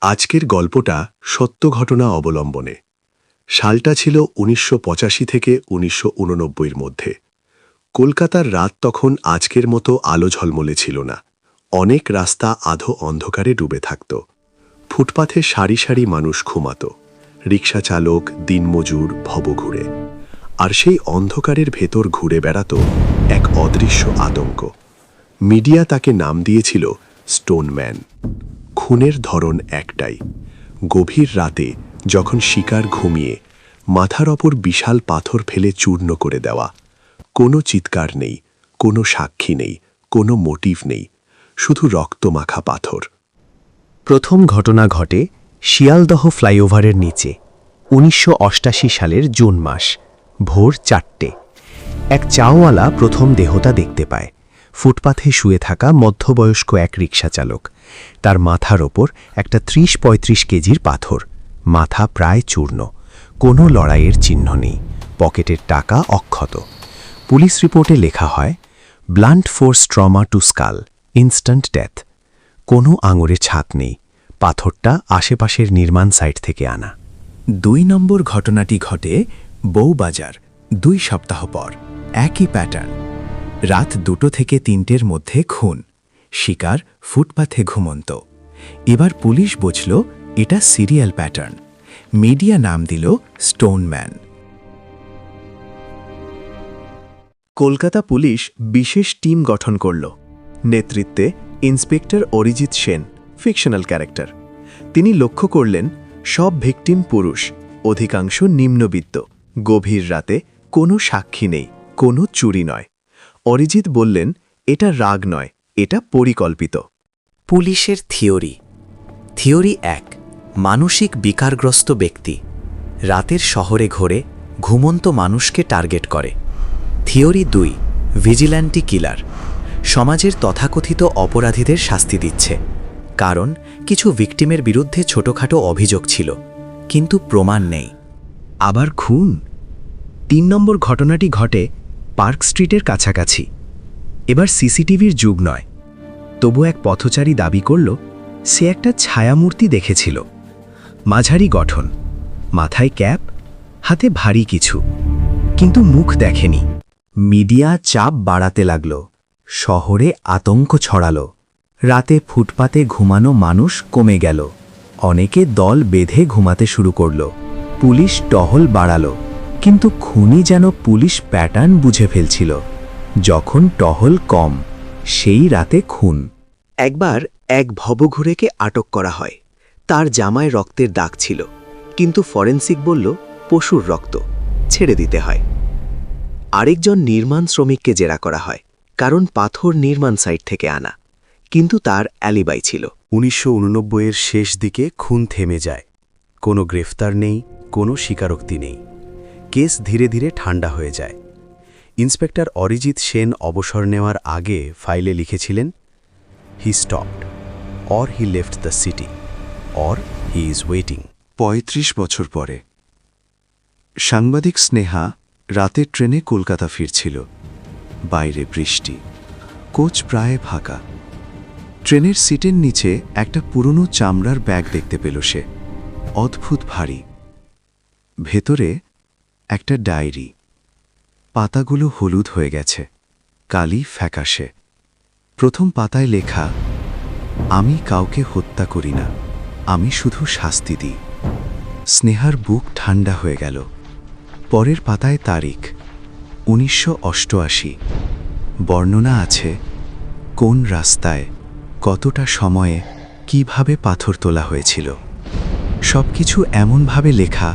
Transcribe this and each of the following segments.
আজকের গল্পটা সত্য ঘটনা অবলম্বনে। সালটা ছিল ১৯৮৫ থেকে ১৯৮৯-এর মধ্যে। কলকাতার রাত তখন আজকের মতো আলো ঝলমলে ছিল না। অনেক রাস্তা আধো অন্ধকারে ডুবে থাকত। ফুটপাথে সারি সারি মানুষ ঘুমাত, রিকশা চালক, দিনমজুর, ভবঘুরে। আর সেই অন্ধকারের ভেতর ঘুরে বেড়াত এক অদৃশ্য আতঙ্ক। মিডিয়া তাকে নাম দিয়েছিল স্টোনম্যান। খুনের ধরন একটাই, গভীর রাতে যখন শিকার ঘুমিয়ে মাথার ওপর বিশাল পাথর ফেলে চূর্ণ করে দেওয়া। কোনো চিৎকার নেই, কোনো সাক্ষী নেই, কোনো মোটিভ নেই, শুধু রক্তমাখা পাথর। প্রথম ঘটনা ঘটে শিয়ালদহ ফ্লাইওভারের নিচে ১৯৮৮ সালের জুন মাস, ভোর ৪টে। এক চাওয়ালা প্রথম দেহটা দেখতে পায়। ফুটপাথে শুয়ে থাকা মধ্যবয়স্ক এক রিকশা চালক। তার মাথার ওপর একটা ৩০-৩৫ কেজির পাথর, মাথা প্রায় চূর্ণ, কোনো লড়াইয়ের চিহ্ন নেই, পকেটের টাকা অক্ষত। পুলিশ রিপোর্টে লেখা হয়, blunt force trauma to skull, instant death. কোনো আঙুরে ছাপ নেই, পাথরটা আশেপাশের নির্মাণ সাইট থেকে আনা। ২ নম্বর ঘটনাটি ঘটে বউবাজার, ২ সপ্তাহ পর। একই প্যাটার্ন, রাত ২টো থেকে ৩টের মধ্যে খুন, শিকার ফুটপাথে ঘুমন্ত। এবার পুলিশ বুঝল এটা সিরিয়াল প্যাটার্ন। মিডিয়া নাম দিল স্টোনম্যান। কলকাতা পুলিশ বিশেষ টিম গঠন করল। নেতৃত্বে inspector Arijit Sen, fictional character. তিনি লক্ষ্য করলেন সব ভিকটিম পুরুষ, অধিকাংশ নিম্নবিত্ত, গভীর রাতে, কোনো সাক্ষী নেই, কোনো চুরি নয়। অরিজিৎ বললেন, এটা রাগ নয়, এটা পরিকল্পিত। পুলিশের থিওরি ১, মানসিক বিকারগ্রস্ত ব্যক্তি রাতের শহরে ঘোরে, ঘুমন্ত মানুষকে টার্গেট করে। থিওরি ২, ভিজিল্যান্টি কিলার সমাজের তথাকথিত অপরাধীদের শাস্তি দিচ্ছে। কারণ কিছু ভিকটিমের বিরুদ্ধে ছোটখাটো অভিযোগ ছিল, কিন্তু প্রমাণ নেই। আবার খুন। ৩ নম্বর ঘটনাটি ঘটে পার্ক স্ট্রিটের কাছাকাছি। এবার সিসিটিভির যুগ নয়, তবু এক পথচারী দাবি করল সে একটা ছায়ামূর্তি দেখেছিল। মাঝারি গঠন, মাথায় ক্যাপ, হাতে ভারী কিছু, কিন্তু মুখ দেখেনি। মিডিয়া চাপ বাড়াতে লাগল, শহরে আতঙ্ক ছড়ালো। রাতে ফুটপাতে ঘুমানো মানুষ কমে গেল, অনেকে দল বেঁধে ঘুমাতে শুরু করল। পুলিশ টহল বাড়ালো, কিন্তু খুনি যেন পুলিশ প্যাটার্ন বুঝে ফেলছিল। যখন টহল কম, সেই রাতে খুন। একবার এক ভবঘুরেকে আটক করা হয়। তার জামায় রক্তের দাগ ছিল, কিন্তু ফরেনসিক বলল পশুর রক্ত, ছেড়ে দিতে হয়। আরেকজন নির্মাণ শ্রমিককে জেরা করা হয়, কারণ পাথর নির্মাণ সাইট থেকে আনা, কিন্তু তার অ্যালিবাই ছিল। ১৯৮৯-এর শেষ দিকে খুন থেমে যায়। কোনো গ্রেফতার নেই, কোনো স্বীকারোক্তি নেই। কেস ধীরে ধীরে ঠান্ডা হয়ে যায়। ইন্সপেক্টর অরিজিৎ সেন অবসর নেওয়ার আগে ফাইলে লিখেছিলেন, he stopped, or he left the city, or he is waiting. ৩৫ বছর পরে সাংবাদিক স্নেহা রাতের ট্রেনে কলকাতা ফিরছিল। বাইরে বৃষ্টি, কোচ প্রায় ফাঁকা। ট্রেনের সিটের নিচে একটা পুরনো চামড়ার ব্যাগ দেখতে পেল সে, অদ্ভুত ভারী। ভেতরে একটা ডায়েরি, পাতাগুলো হলুদ হয়ে গেছে, কালি ফ্যাকাশে। প্রথম পাতায় লেখা, আমি কাউকে হত্যা করি না, আমি শুধু শাস্তি দিই। স্নেহার বুক ঠান্ডা হয়ে গেল। পরের পাতায় তারিখ ১৯৮৮। বর্ণনা আছে কোন রাস্তায়, কতটা সময়ে, কিভাবে পাথর তোলা হয়েছিল। সবকিছু এমনভাবে লেখা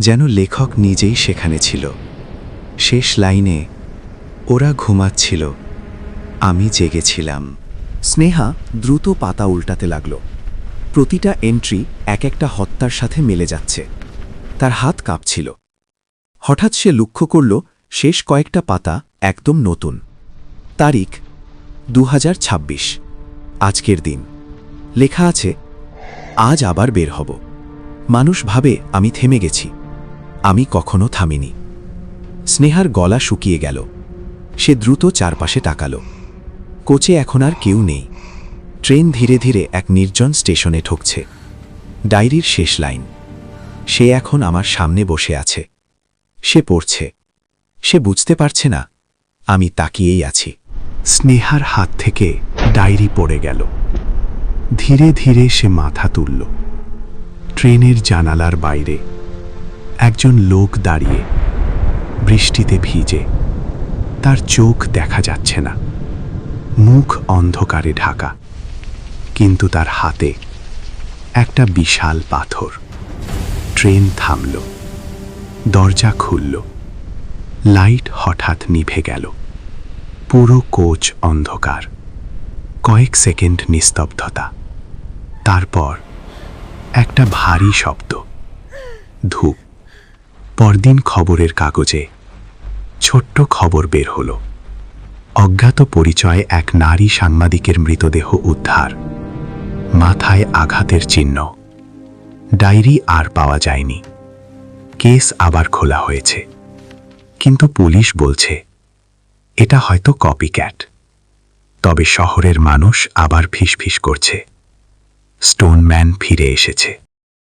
যেন লেখক নিজেই সেখানে ছিল। শেষ লাইনে, ওরা ঘুমাচ্ছিল, আমি জেগেছিলাম। স্নেহা দ্রুত পাতা উল্টাতে লাগল। প্রতিটা এন্ট্রি এক একটা হত্যার সাথে মেলে যাচ্ছে। তার হাত কাঁপছিল। হঠাৎ সে লক্ষ্য করল শেষ কয়েকটা পাতা একদম নতুন। তারিখ ২০২৬, আজকের দিন। লেখা আছে, আজ আবার বের হব। মানুষ ভাবে আমি থেমে গেছি, আমি কখনো থামিনি। স্নেহার গলা শুকিয়ে গেল। সে দ্রুত চারপাশে তাকাল। কোচে এখন আর কেউ নেই। ট্রেন ধীরে ধীরে এক নির্জন স্টেশনে ঢুকছে। ডায়েরির শেষ লাইন। সে এখন আমার সামনে বসে আছে। সে পড়ছে। সে বুঝতে পারছে না আমি তাকিয়েই আছি। স্নেহার হাত থেকে ডায়েরি পড়ে গেল। ধীরে ধীরে সে মাথা তুলল। ট্রেনের জানালার বাইরে একজন লোক দাঁড়িয়ে, বৃষ্টিতে ভিজে। তার চোখ দেখা যাচ্ছে না, মুখ অন্ধকারে ঢাকা, কিন্তু তার হাতে একটা বিশাল পাথর। ট্রেন থামল, দরজা খুলল, লাইট হঠাৎ নিভে গেল। পুরো কোচ অন্ধকার। কয়েক সেকেন্ড নিস্তব্ধতা। তারপর একটা ভারী শব্দ, ধূপ। পরদিন খবরের কাগজে ছোট্ট খবর বের হলো। অজ্ঞাত পরিচয় এক নারী সাংবাদিকের মৃতদেহ উদ্ধার, মাথায় আঘাতের চিহ্ন। ডায়েরি আর পাওয়া যায়নি। কেস আবার খোলা হয়েছে, কিন্তু পুলিশ বলছে এটা হয়তো কপিক্যাট। তবে শহরের মানুষ আবার ফিসফিস করছে, স্টোনম্যান ফিরে এসেছে।